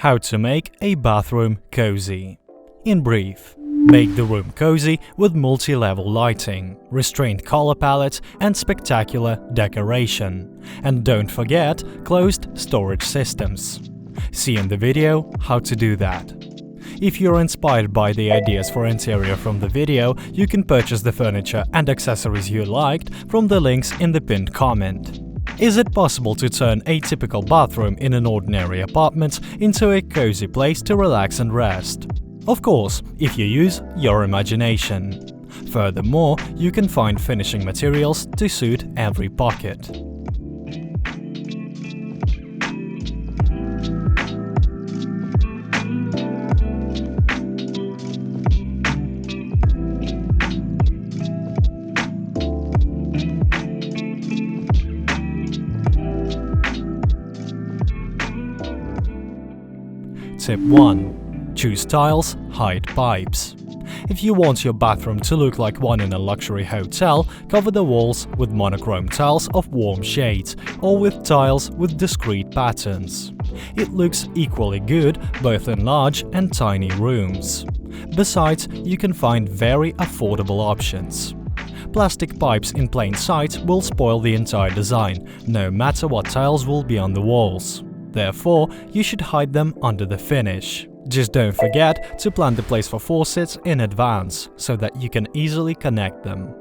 How to make a bathroom cozy. In brief, make the room cozy with multi-level lighting, restrained color palettes and spectacular decoration. And don't forget closed storage systems. See in the video how to do that. If you're inspired by the ideas for interior from the video, you can purchase the furniture and accessories you liked from the links in the pinned comment. Is it possible to turn a typical bathroom in an ordinary apartment into a cozy place to relax and rest? Of course, if you use your imagination. Furthermore, you can find finishing materials to suit every pocket. Tip 1. Choose tiles, hide pipes. If you want your bathroom to look like one in a luxury hotel, cover the walls with monochrome tiles of warm shades or with tiles with discrete patterns. It looks equally good both in large and tiny rooms. Besides, you can find very affordable options. Plastic pipes in plain sight will spoil the entire design, no matter what tiles will be on the walls. Therefore, you should hide them under the finish. Just don't forget to plan the place for faucets in advance, so that you can easily connect them.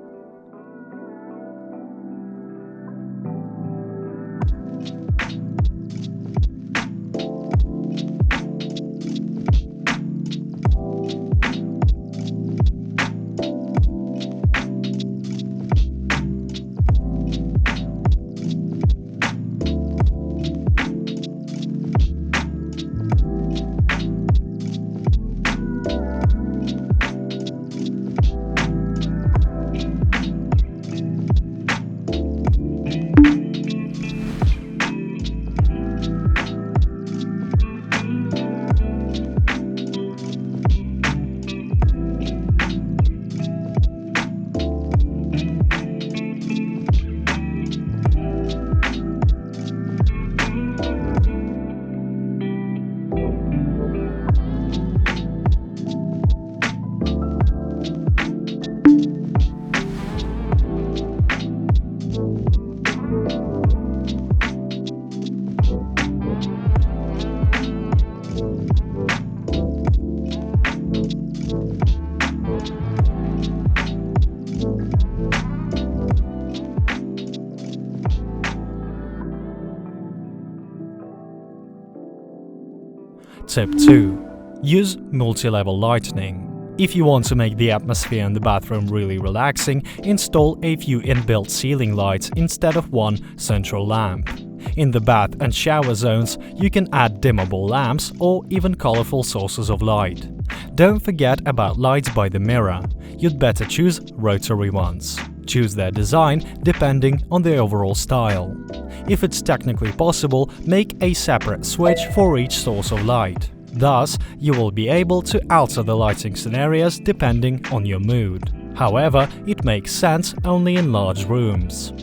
Tip 2. Use multi-level lighting. If you want to make the atmosphere in the bathroom really relaxing, install a few inbuilt ceiling lights instead of one central lamp. In the bath and shower zones, you can add dimmable lamps or even colorful sources of light. Don't forget about lights by the mirror. You'd better choose rotary ones. Choose their design depending on the overall style. If it's technically possible, make a separate switch for each source of light. Thus, you will be able to alter the lighting scenarios depending on your mood. However, it makes sense only in large rooms.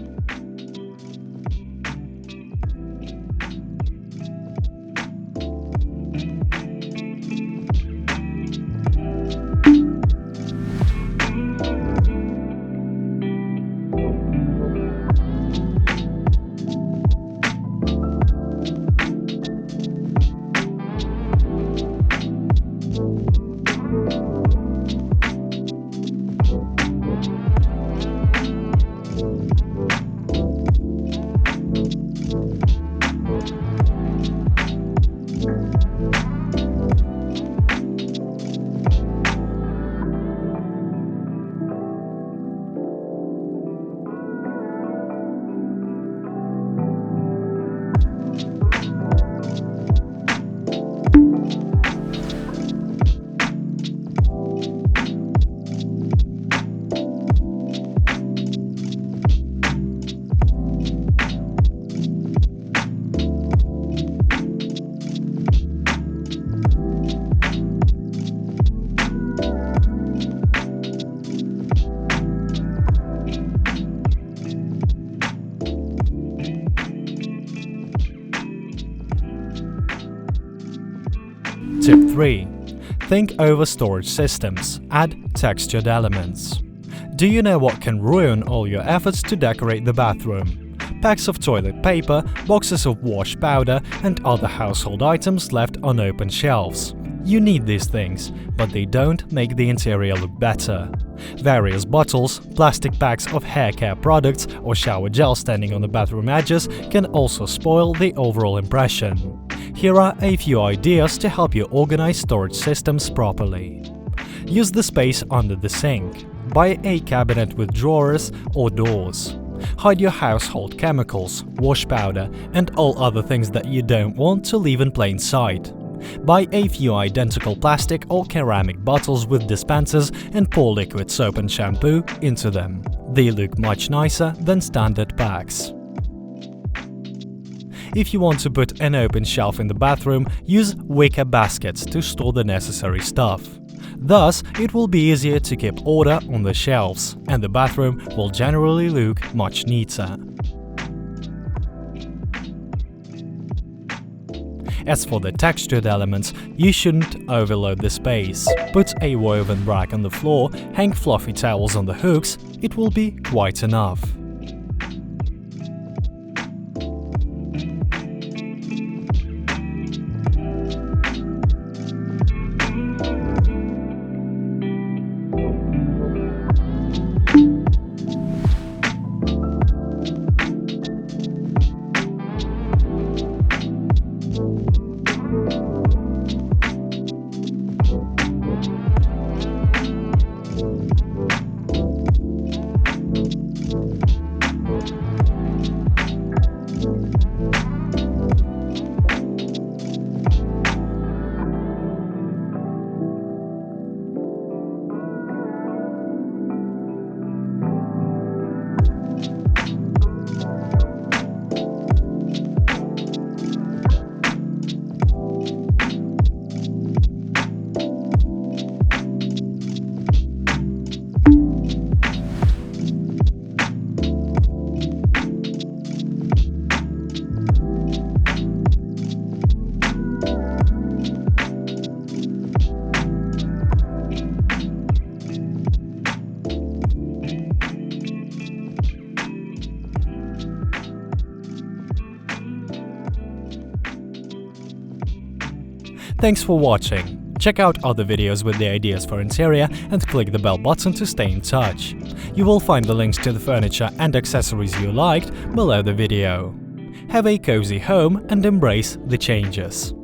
Tip 3. Think over storage systems. Add textured elements. Do you know what can ruin all your efforts to decorate the bathroom? Packs of toilet paper, boxes of wash powder, and other household items left on open shelves. You need these things, but they don't make the interior look better. Various bottles, plastic bags of hair care products, or shower gel standing on the bathroom edges can also spoil the overall impression. Here are a few ideas to help you organize storage systems properly. Use the space under the sink. Buy a cabinet with drawers or doors. Hide your household chemicals, wash powder, and all other things that you don't want to leave in plain sight. Buy a few identical plastic or ceramic bottles with dispensers and pour liquid soap and shampoo into them. They look much nicer than standard packs. If you want to put an open shelf in the bathroom, use wicker baskets to store the necessary stuff. Thus, it will be easier to keep order on the shelves, and the bathroom will generally look much neater. As for the textured elements, you shouldn't overload the space. Put a woven rag on the floor, hang fluffy towels on the hooks, it will be quite enough. Thanks for watching. Check out other videos with the ideas for interior and click the bell button to stay in touch. You will find the links to the furniture and accessories you liked below the video. Have a cozy home and embrace the changes.